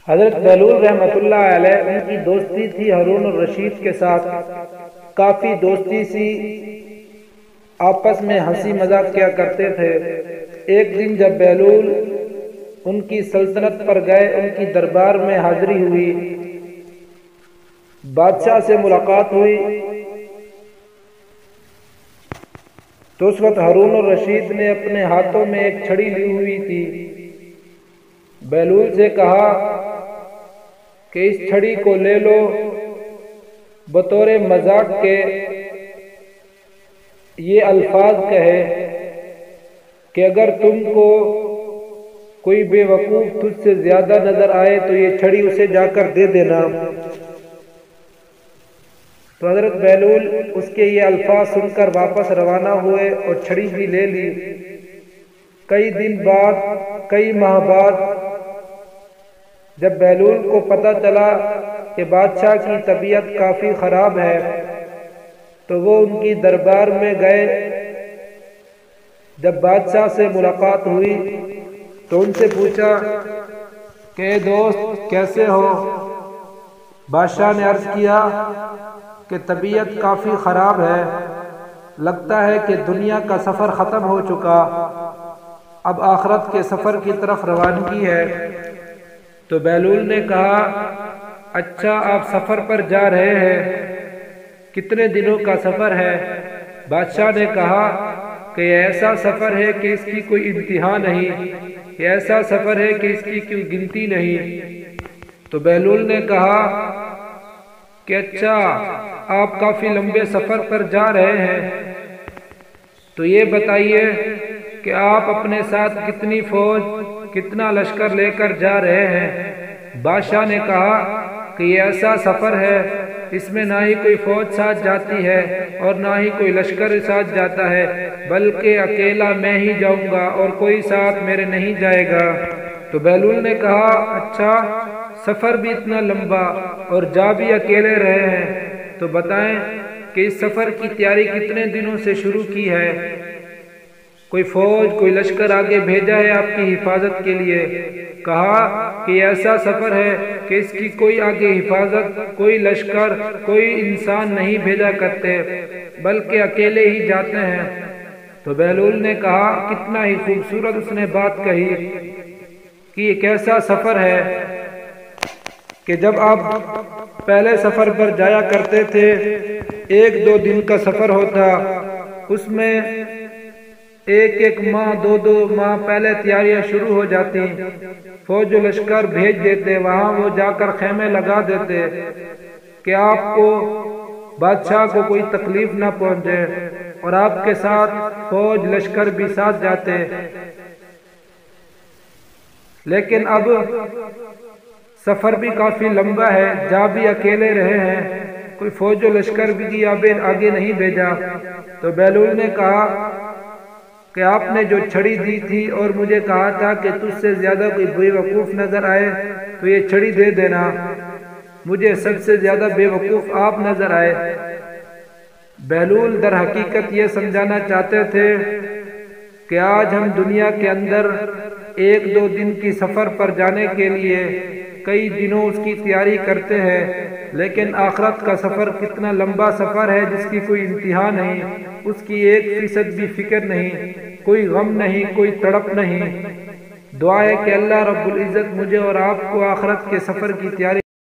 حضرت بہلول رحمۃ اللہ علیہ ان کی دوستی تھی ہارون الرشید کے ساتھ، کافی دوستی سی، آپس میں ہنسی مذاق کیا کرتے تھے۔ ایک دن جب بہلول ان کی سلطنت پر گئے، ان کی دربار میں حاضری ہوئی، بادشاہ سے ملاقات ہوئی، تو اس وقت ہارون الرشید نے اپنے ہاتھوں میں ایک چھڑی لی ہوئی تھی۔ بہلول سے کہا کہ اس چھڑی کو لے لو، بطور مذاق کے یہ الفاظ کہے کہ اگر تم کو کوئی بے وقوف تجھ سے زیادہ نظر آئے تو یہ چھڑی اسے جا کر دے دینا۔ تو حضرت بہلول اس کے یہ الفاظ سن کر واپس روانہ ہوئے اور چھڑی بھی لے لی۔ کئی دن بعد، کئی ماہ بعد، جب بہلول کو پتہ چلا کہ بادشاہ کی طبیعت کافی خراب ہے، تو وہ ان کی دربار میں گئے۔ جب بادشاہ سے ملاقات ہوئی تو ان سے پوچھا کہ اے دوست کیسے ہو؟ بادشاہ نے عرض کیا کہ طبیعت کافی خراب ہے، لگتا ہے کہ دنیا کا سفر ختم ہو چکا، اب آخرت کے سفر کی طرف روانگی ہے۔ تو بہلول نے کہا اچھا آپ سفر پر جا رہے ہیں، کتنے دنوں کا سفر ہے؟ بادشاہ نے کہا کہ یہ ایسا سفر ہے کہ اس کی کوئی انتہا نہیں، یہ ایسا سفر ہے کہ اس کی کوئی گنتی نہیں۔ تو بہلول نے کہا کہ اچھا آپ کافی لمبے سفر پر جا رہے ہیں، تو یہ بتائیے کہ آپ اپنے ساتھ کتنی فوج، کتنا لشکر لے کر جا رہے ہیں؟ بادشاہ نے کہا کہ یہ ایسا سفر ہے، اس میں نہ ہی کوئی فوج ساتھ جاتی ہے اور نہ ہی کوئی لشکر ساتھ جاتا ہے، بلکہ اکیلا میں ہی جاؤں گا اور کوئی ساتھ میرے نہیں جائے گا۔ تو بہلول نے کہا اچھا سفر بھی اتنا لمبا اور جا بھی اکیلے رہے ہیں، تو بتائیں کہ اس سفر کی تیاری کتنے دنوں سے شروع کی ہے؟ کوئی فوج، کوئی لشکر آگے بھیجا ہے آپ کی حفاظت کے لیے؟ کہا کہ یہ ایسا سفر ہے کہ اس کی کوئی آگے حفاظت، کوئی لشکر، کوئی انسان نہیں بھیجا کرتے، بلکہ اکیلے ہی جاتے ہیں۔ تو بہلول نے کہا کتنا ہی خوبصورت اس نے بات کہی کہ یہ کیسا سفر ہے کہ جب آپ پہلے سفر پر جایا کرتے تھے، 1-2 دن کا سفر ہوتا، اس میں 1 ماہ، 2 ماہ پہلے تیاریاں شروع ہو جاتی، فوج و لشکر بھیج دیتے، وہاں وہ جا کر خیمے لگا دیتے کہ آپ کو، بادشاہ کو کوئی تکلیف نہ پہنچے، اور آپ کے ساتھ فوج لشکر بھی ساتھ جاتے۔ لیکن اب سفر بھی کافی لمبا ہے، جا بھی اکیلے رہے ہیں، کوئی فوج و لشکر بھی آگے نہیں بھیجا۔ تو بہلول نے کہا کہ آپ نے جو چھڑی دی تھی اور مجھے کہا تھا کہ تجھ سے زیادہ کوئی بے وقوف نظر آئے تو یہ چھڑی دے دینا، مجھے سب سے زیادہ بے وقوف آپ نظر آئے۔ بہلول در حقیقت یہ سمجھانا چاہتے تھے کہ آج ہم دنیا کے اندر 1-2 دن کی سفر پر جانے کے لیے کئی دنوں اس کی تیاری کرتے ہیں، لیکن آخرت کا سفر کتنا لمبا سفر ہے جس کی کوئی انتہا نہیں، اس کی 1% بھی فکر نہیں، کوئی غم نہیں، کوئی تڑپ نہیں۔ دعا ہے کہ اللہ رب العزت مجھے اور آپ کو آخرت کے سفر کی تیاری